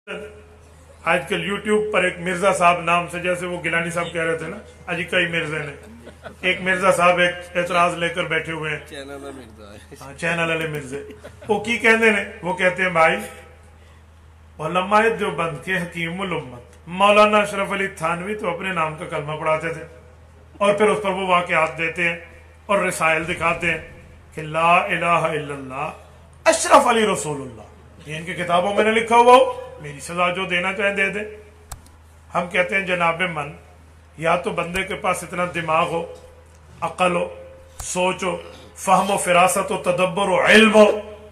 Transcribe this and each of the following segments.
آج کل یوٹیوب پر ایک مرزا صاحب نام سے، جیسے وہ گیلانی صاحب کہہ رہے تھے نا، اجی کئی مرزے نے، ایک مرزا صاحب ایک اعتراض لے کر بیٹھے ہوئے ہیں، چینل والے مرزے، وہ کی کہنے نے، وہ کہتے ہیں بھائی علماء دیوبند کے حکیم الامت مولانا اشرف علی تھانوی تو اپنے نام کا کلمہ پڑھاتے تھے، اور پھر اس پر وہ واقعات دیتے ہیں اور رسائل دکھاتے ہیں کہ لا الہ الا اللہ اشرف علی رسول اللہ، یہ ان کی کتابوں میں نے لکھا ہوا ہو، میری سزا جو دینا چاہیں دے دے۔ ہم کہتے ہیں جناب من، یا تو بندے کے پاس اتنا دماغ ہو، عقل ہو، سوچ ہو، فہم و فراست و تدبر و علم ہو،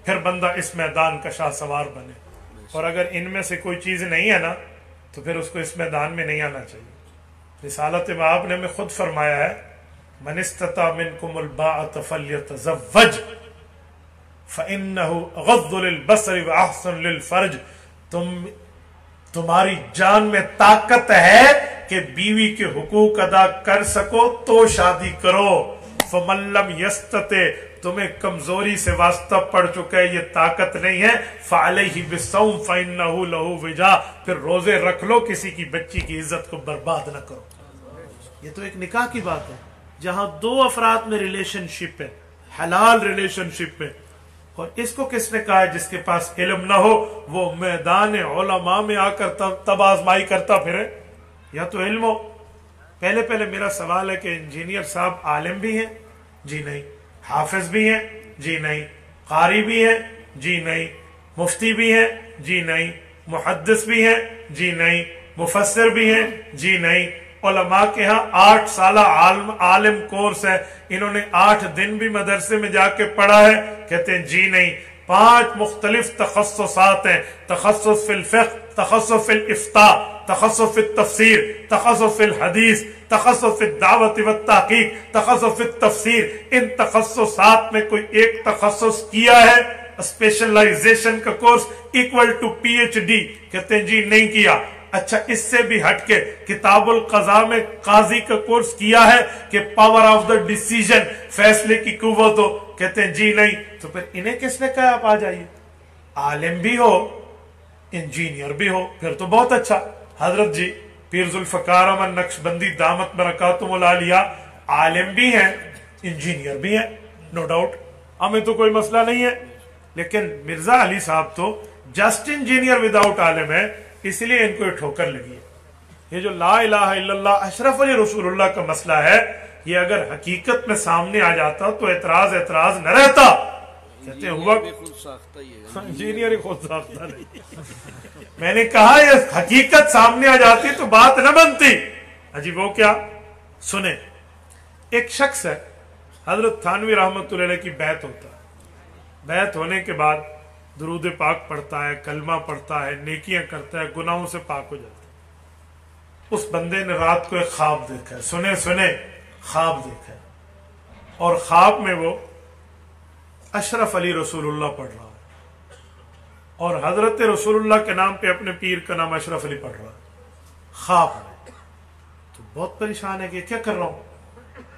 پھر بندہ اس میدان کا شاہ سوار بنے، اور اگر ان میں سے کوئی چیز نہیں ہے نا تو پھر اس کو اس میدان میں نہیں آنا چاہیے۔ رسالت باب نے ہمیں خود فرمایا ہے من استطاع منکم الباءۃ فلیتزوج فإنہ غض للبصر وأحسن للفرج، تمہاری جان میں طاقت ہے کہ بیوی کے حقوق ادا کر سکو تو شادی کرو، فمن لم یستطع، تمہیں کمزوری سے واسطہ پڑ چکا ہے، یہ طاقت نہیں ہے، فعلیہ بالصوم فإنہ لہ وجاء، پھر روزے رکھ لو، کسی کی بچی کی عزت کو برباد نہ کرو۔ یہ تو ایک نکاح کی بات ہے جہاں دو افراد میں ریلیشن شپ ہے، حلال ریلیشن شپ ہے، اور اس کو کس نے کہا ہے جس کے پاس علم نہ ہو وہ میدان علماء میں آ کر تب آزمائی کرتا پھرے، یا تو علم ہو۔ پہلے میرا سوال ہے کہ انجینئر صاحب عالم بھی ہیں؟ جی نہیں۔ حافظ بھی ہیں؟ جی نہیں۔ قاری بھی ہیں؟ جی نہیں۔ مفتی بھی ہیں؟ جی نہیں۔ محدث بھی ہیں؟ جی نہیں۔ مفسر بھی ہیں؟ جی نہیں۔ علماء کے ہاں 8 سالہ عالم کورس ہے، انہوں نے 8 دن بھی مدرسے میں جا کے پڑھا ہے؟ کہتے ہیں جی نہیں۔ 5 مختلف تخصصات ہیں، تخصص فی الفقہ، تخصص فی الافتاء، تخصص فی التفسیر، تخصص فی الحدیث، تخصص فی الدعوت والتحقیق، تخصص فی التفسیر، ان تخصصات میں کوئی ایک تخصص کیا ہے اسپیشلائزیشن کا course equal to P H D? کہتے ہیں جی نہیں کیا۔ اچھا اس سے بھی ہٹ کے کتاب القضاء میں قاضی کا کورس کیا ہے کہ پاور آف دا ڈیسیجن، فیصلے کی قوت ہو؟ کہتے ہیں جی نہیں۔ تو پھر انہیں کس نے کہا آپ آ جائیے؟ عالم بھی ہو، انجینئر بھی ہو، پھر تو بہت اچھا۔ حضرت جی پیر ذوالفقار احمد نقشبندی دامت برکاتہم العالیہ عالم بھی ہیں، انجینئر بھی ہیں، نو ڈاؤٹ، ہمیں تو کوئی مسئلہ نہیں ہے، لیکن مرزا علی صاحب تو جسٹ انجینئر وداؤٹ عالم ہے، اس لیے ان کو یہ ٹھوکر لگی ہے۔ یہ جو لا الہ الا اللہ اشرف علی رسول اللہ کا مسئلہ ہے، یہ اگر حقیقت میں سامنے آ جاتا تو اعتراض نہ رہتا۔ کہتے ہیں ہوا انجینئر خود ساختہ نہیں، میں نے کہا یہ حقیقت سامنے آ جاتی تو بات نہ بنتی۔ عجیب وہ کیا؟ سنیں، ایک شخص ہے، حضرت تھانوی رحمت اللہ علیہ کی بیعت ہوتا ہے، بیعت ہونے کے بعد درود پاک پڑھتا ہے، کلمہ پڑھتا ہے، نیکیاں کرتا ہے، گناہوں سے پاک ہو جاتا ہے۔ اس بندے نے رات کو ایک خواب دیکھا ہے، سنے خواب دیکھا ہے، اور خواب میں وہ اشرف علی رسول اللہ پڑھ رہا ہے، اور حضرت رسول اللہ کے نام پہ اپنے پیر کا نام اشرف علی پڑھ رہا ہے خواب میں۔ تو بہت پریشان ہے کہ کیا کر رہا ہوں۔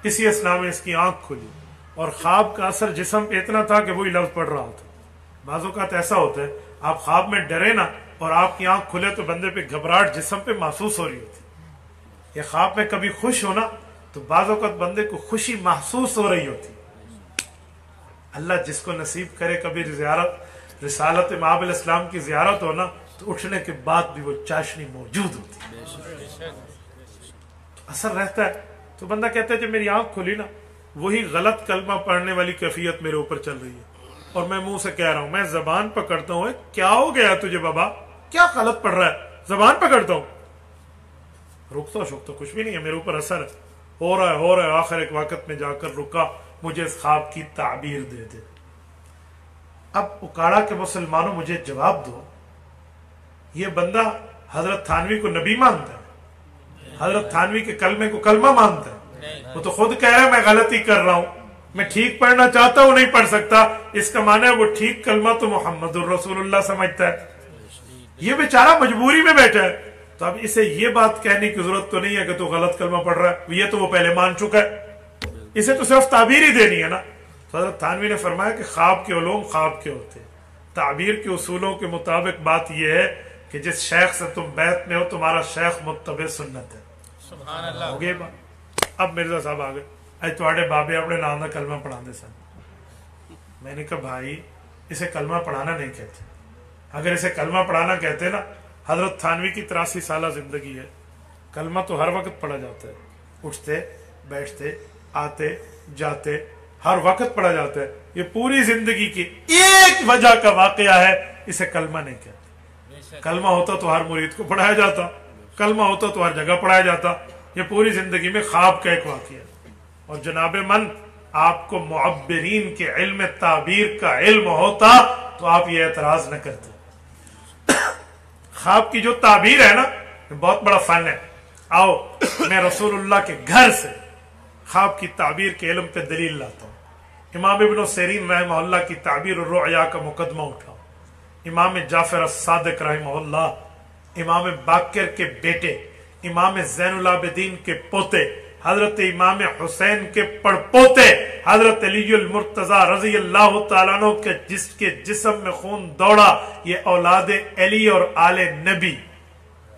اسی اسنا میں اس کی آنکھ کھلی، اور خواب کا اثر جسم پہ اتنا تھا کہ وہی لفظ پڑھ رہا تھا۔ بعض اوقات ایسا ہوتا ہے آپ خواب میں ڈرے نا اور آپ کی آنکھ کھلے تو بندے پہ گھبراہٹ جسم پہ محسوس ہو رہی ہوتی۔ یہ خواب میں کبھی خوش ہونا تو بعض اوقات بندے کو خوشی محسوس ہو رہی ہوتی۔ اللہ جس کو نصیب کرے کبھی زیارت رسالت مآب الاسلام کی زیارت ہونا تو اٹھنے کے بعد بھی وہ چاشنی موجود ہوتی، اثر رہتا ہے۔ تو بندہ کہتا ہے جب میری آنکھ کھلی نا، وہی غلط کلمہ پڑھنے والی کیفیت میرے اوپر چل رہی ہے، اور میں منہ سے کہہ رہا ہوں، میں زبان پکڑتا ہوں، کیا ہو گیا تجھے بابا، کیا غلط پڑھ رہا ہے؟ زبان پکڑتا ہوں، رکتا شکتا کچھ بھی نہیں ہے، میرے اوپر اثر ہے، ہو رہا ہے، آخر ایک وقت میں جا کر رکا، مجھے اس خواب کی تعبیر دے دے۔ اب اکاڑا کے مسلمانوں مجھے جواب دو، یہ بندہ حضرت تھانوی کو نبی مانتا ہے، حضرت تھانوی کے کلمے کو کلمہ مانتا ہے؟ وہ تو خود کہہ رہا ہے میں غلطی کر رہا ہوں، میں ٹھیک پڑھنا چاہتا ہوں نہیں پڑھ سکتا، اس کا معنی ہے وہ ٹھیک کلمہ تو محمد الرسول اللہ سمجھتا ہے۔ یہ بیچارہ مجبوری میں بیٹھا ہے، تو اب اسے یہ بات کہنے کی ضرورت تو نہیں ہے کہ تو غلط کلمہ پڑھ رہا ہے، یہ تو وہ پہلے مان چکا ہے، اسے تو صرف تعبیر ہی دینی ہے نا۔ حضرت تھانوی نے فرمایا کہ خواب کے علوم خواب کے ہوتے ہیں، تعبیر کے اصولوں کے مطابق بات یہ ہے کہ جس شیخ سے تم بیعت میں ہو تمہارا شیخ متبع سنت ہے. سبحان اللہ. ہو گئی بات. اب مرزا صاحب آ گئے, اج تھوڑے بابے اپنے نام کا کلمہ پڑھا دے سن. میں نے کہا بھائی اسے کلمہ پڑھانا نہیں کہتے, اگر اسے کلمہ پڑھانا کہتے نا, حضرت تھانوی کی 83 سالہ زندگی ہے, کلمہ تو ہر وقت پڑھا جاتا ہے, اٹھتے بیٹھتے آتے جاتے ہر وقت پڑھا جاتا ہے. یہ پوری زندگی کی ایک وجہ کا واقعہ ہے, اسے کلمہ نہیں کہتے. کلمہ ہوتا تو ہر مرید کو پڑھایا جاتا, کلمہ ہوتا تو ہر جگہ پڑھایا جاتا. یہ پوری زندگی میں خواب کا ایک واقعہ ہے. اور جناب من آپ کو معبرین کے علم تعبیر کا علم ہوتا تو آپ یہ اعتراض نہ کرتے. خواب کی جو تعبیر ہے نا بہت بڑا فن ہے. آؤ میں رسول اللہ کے گھر سے خواب کی تعبیر کے علم پہ دلیل لاتا ہوں. امام ابن سیرین رحمہ اللہ کی تعبیر الرؤیا کا مقدمہ اٹھاؤ, امام جعفر الصادق رحمہ اللہ, امام باقر کے بیٹے, امام زین العابدین کے پوتے, حضرت امام حسین کے پڑپوتے, حضرت علی المرتضی رضی اللہ تعالیٰ عنہ کے جس کے جسم میں خون دوڑا, یہ اولاد علی اور آل نبی.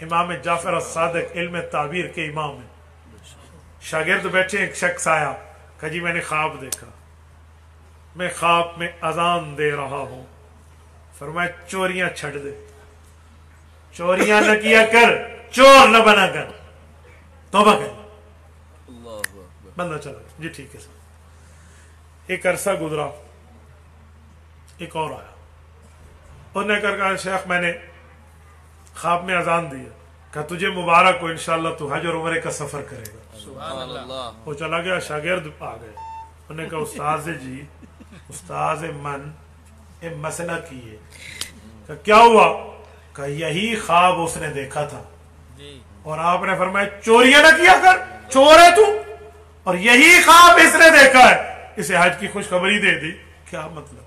امام جعفر الصادق علم تعبیر کے امام ہیں. شاگرد بیٹھے, ایک شخص آیا, کہا جی میں نے خواب دیکھا, میں خواب میں اذان دے رہا ہوں. فرمایا چوریاں چھڑ دے, چوریاں نہ کیا کر, چور نہ بنا کر, توبہ کر. بندہ چلا جی ٹھیک ہے سر. ایک عرصہ گزرا, ایک اور آیا, انہوں نے کہا شیخ میں نے خواب میں اذان دی ہے, کہا تجھے مبارک ہو, انشاءاللہ تو حج اور عمرے کا سفر کرے گا. سبحان اللہ. وہ چلا گیا. شاگرد آ گئے, انہوں نے کہا استاذ جی, استاذ من یہ مسئلہ کی ہے. کہ کیا ہوا؟ کہ یہی خواب اس نے دیکھا تھا اور آپ نے فرمایا چوریاں نہ کیا کر, چور ہے تو, اور یہی خواب اس نے دیکھا ہے, اسے حج کی خوشخبری دے دی. کیا مطلب؟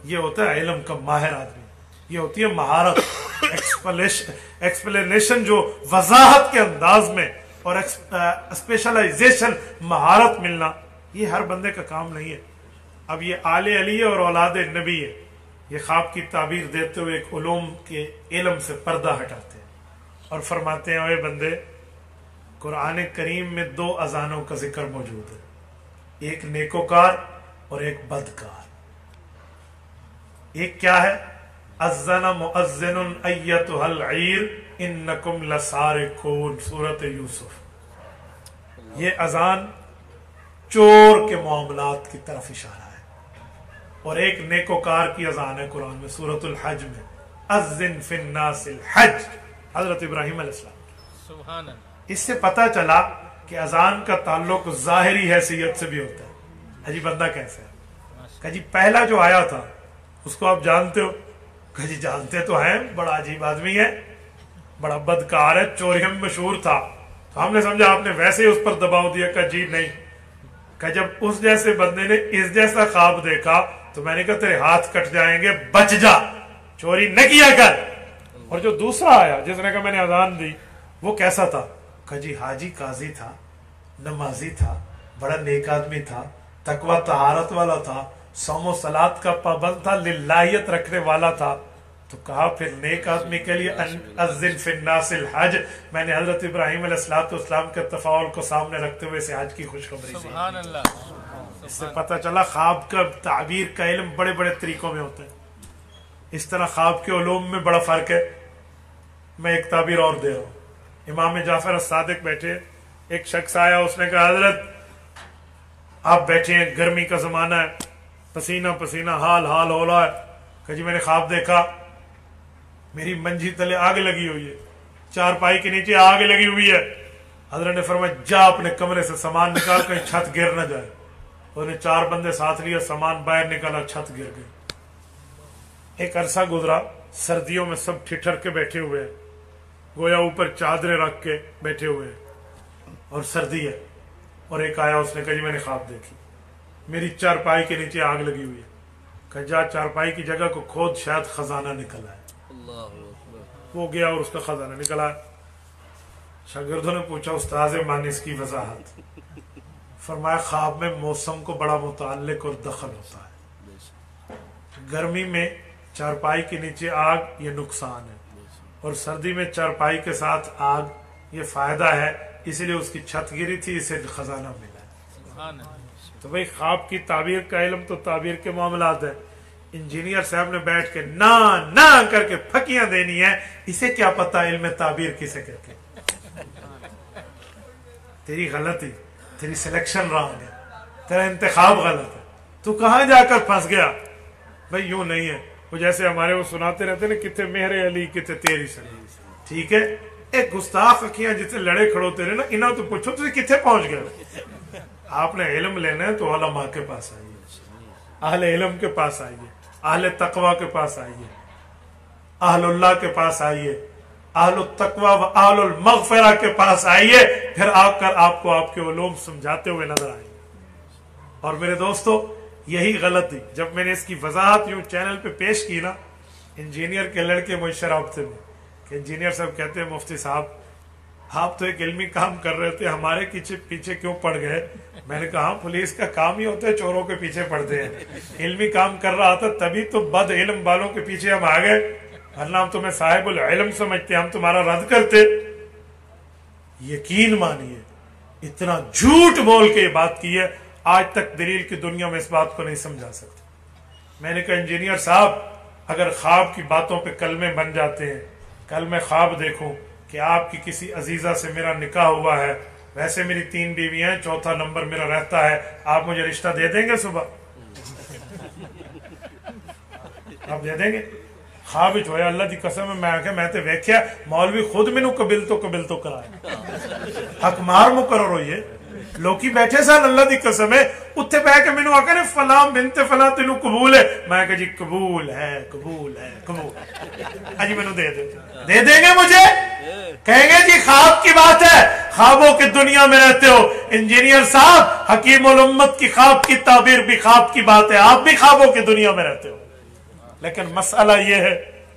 یہ ہوتا ہے علم کا ماہر آدمی, یہ ہوتی ہے مہارت, ایکسپلینیشن جو وضاحت کے انداز میں, اور اسپیشلائزیشن مہارت ملنا, یہ ہر بندے کا کام نہیں ہے. اب یہ آل علی ہے اور اولاد نبی ہے, یہ خواب کی تعبیر دیتے ہوئے ایک علوم کے علم سے پردہ ہٹاتے ہیں اور فرماتے ہیں اے بندے, قرآن کریم میں 2 اذانوں کا ذکر موجود ہے, ایک نیکوکار اور ایک بدکار. ایک کیا ہے؟ اذن مؤذن ایتھا العیر انکم لسارقون, سورۃ یوسف. یہ اذان چور کے معاملات کی طرف اشارہ ہے, اور ایک نیکوکار کی اذان ہے قرآن میں سورۃ الحج میں, اذن فی الناس الحج, حضرت ابراہیم علیہ السلام. سبحان اللہ. اس سے پتہ چلا کہ اذان کا تعلق ظاہری حیثیت سے بھی ہوتا ہے. حجی بندہ کیسے ہے؟ کہ جی پہلا جو آیا تھا اس کو آپ جانتے ہو؟ کہ جی جانتے تو ہیں, بڑا عجیب آدمی ہے, بڑا بدکار ہے, چوریوں میں مشہور تھا. تو ہم نے سمجھا آپ نے ویسے ہی اس پر دباؤ دیا. کہ جی نہیں, کہ جب اس جیسے بندے نے اس جیسا خواب دیکھا تو میں نے کہا تیرے ہاتھ کٹ جائیں گے, بچ جا, چوری نہ کیا کر. اور جو دوسرا آیا جس نے کہا میں نے اذان دی, وہ کیسا تھا؟ کہ جی حاجی قاضی تھا, نمازی تھا, بڑا نیک آدمی تھا, تقوی طہارت والا تھا, صوم و صلات کا پابند تھا, للہیت رکھنے والا تھا. تو کہا پھر نیک آدمی کے لیے اذن فی الناس الحج. میں نے حضرت ابراہیم علیہ السلام کے تفاعل کو سامنے رکھتے ہوئے اسے حج کی خوشخبری دی. سبحان اللہ. اس سے پتہ چلا خواب کا تعبیر کا علم بڑے بڑے طریقوں میں ہوتا ہے. اس طرح خواب کے علوم میں بڑا فرق ہے. میں ایک تعبیر اور دے رہا ہوں. امام جعفر الصادق بیٹھے, ایک شخص آیا, اس نے کہا حضرت آپ بیٹھے ہیں, گرمی کا زمانہ ہے, پسینہ پسینہ حال ہو رہا ہے. کہ جی میں نے خواب دیکھا میری منجی تلے آگ لگی ہوئی ہے, چارپائی کے نیچے آگ لگی ہوئی ہے. حضرت نے فرمایا جا اپنے کمرے سے سامان نکال, کہیں چھت گر نہ جائے. انہوں نے 4 بندے ساتھ لیا, سامان باہر نکالا, چھت گر گئی. ایک عرصہ گزرا, سردیوں میں سب ٹھٹر کے بیٹھے ہوئے ہیں, گویا اوپر چادریں رکھ کے بیٹھے ہوئے ہیں اور سردی ہے. اور ایک آیا, اس نے کہا جی میں نے خواب دیکھی میری چارپائی کے نیچے آگ لگی ہوئی ہے. کہ جا چارپائی کی جگہ کو کھود, شاید خزانہ نکلا ہے. وہ گیا اور اس کا خزانہ نکلا ہے. شاگردوں نے پوچھا استاذ مان اس کی وضاحت. فرمایا خواب میں موسم کو بڑا متعلق اور دخل ہوتا ہے. گرمی میں چارپائی کے نیچے آگ, یہ نقصان ہے. اور سردی میں چارپائی کے ساتھ آگ، یہ فائدہ ہے، اس لیے اس کی چھت گری تھی، اسے خزانہ ملا۔ سبحان اللہ۔ تو بھئی خواب کی تعبیر کا علم تو تعبیر کے معاملات ہے۔ انجینئر صاحب نے بیٹھ کے نہ نہ کر کے پھکیاں دینی ہے، اسے کیا پتا علم تعبیر کسے کہتے ہیں؟ تیری غلطی، تیری سلیکشن رانگ ہے، تیرا انتخاب غلط ہے، تو کہاں جا کر پھنس گیا؟ بھئی یوں نہیں ہے، وہ جیسے ہمارے وہ سناتے رہتے نا، کتے مہر علی کتے تیری سلی، ٹھیک ہے؟ ایک گستاخ اکھیاں جتنے لڑے کھڑوتے رہے نا، انہاں تو پوچھو تو کتے پہنچ گئے؟ آپ نے علم لینا ہے تو علماء کے پاس آئیے، اہل علم کے پاس آئیے، اہل تقوی کے پاس آئیے، اہل اللہ کے پاس آئیے، اہل التقوی و اہل المغفرہ کے پاس آئیے، پھر آ کر آپ کو آپ کے علوم سمجھاتے ہوئے نظر آئیں گے۔ اور میرے دوستو، یہی غلطی جب میں نے اس کی وضاحت یوں چینل پہ پیش کی نا، انجینئر کے لڑکے مجھ رابطے میں کہ انجینئر صاحب کہتے ہیں مفتی صاحب آپ تو ایک علمی کام کر رہے تھے، ہمارے پیچھے کیوں پڑ گئے؟ میں نے کہا پولیس کا کام ہی ہوتا ہے چوروں کے پیچھے پڑتے ہیں، علمی کام کر رہا تھا تبھی تو بد علم والوں کے پیچھے ہم آ گئے، ورنہ ہم تمہیں صاحب العلم سمجھتے، ہم تمہارا رد کرتے۔ یقین مانیے اتنا جھوٹ بول کے یہ بات کی ہے، آج تک دلیل کی دنیا میں اس بات کو نہیں سمجھا سکتے۔ میں نے کہا انجینئر صاحب اگر خواب کی باتوں پہ کلمے بن جاتے ہیں، کل میں خواب دیکھوں کہ آپ کی کسی عزیزہ سے میرا نکاح ہوا ہے، ویسے میری 3 بیویاں ہیں، 4تھا نمبر میرا رہتا ہے، آپ مجھے رشتہ دے دیں گے صبح؟ آپ دے دیں گے؟ خواب جو ہے اللہ دی قسم میں آکے میں تے ویکھیا مولوی خود مینوں قبل تو کرائے حق مار مقرر ہوئیے، لوکی بیٹھے سن اللہ دی قسم ہے اتھے بہ کے مینوں آکے نے فلاں بنت فلاں تینوں قبول ہے، میں کہا جی قبول ہے قبول ہے قبول، اجی مینوں دے دیں گے مجھے؟ کہیں گے جی خواب کی بات ہے، خوابوں کی دنیا میں رہتے ہو انجینئر صاحب، حکیم الامت کی خواب کی تعبیر بھی خواب کی بات ہے، آپ بھی خوابوں کی دنیا میں رہتے ہو۔ لیکن مسئلہ یہ ہے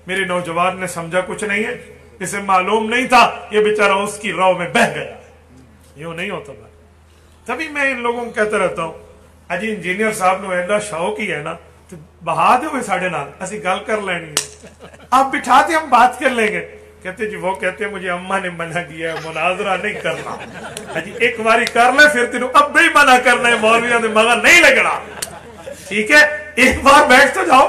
میری نوجوان نے سمجھا کچھ نہیں ہے، اسے معلوم نہیں تھا، یہ بیچارہ اس کی رو میں بہہ گیا، یوں نہیں ہوتا بھائی۔ تبھی میں ان لوگوں کو کہتا رہتا ہوں اجی انجینئر صاحب نو ایڈا شوق ہی ہے نا تو بہا دے ہوئے ساڑھے نال، اسی گل کر لینی ہے، آپ بٹھا دے ہم بات کر لیں گے۔ کہتے جی وہ کہتے ہیں مجھے اماں نے منع کیا ہے مناظرہ نہیں کرنا، اجی ایک باری کر لے پھر تینوں اب بھی منع کرنا ہے، مولویوں نے مگر نہیں لگنا، ٹھیک ہے ایک بار بیٹھ تو جاؤ۔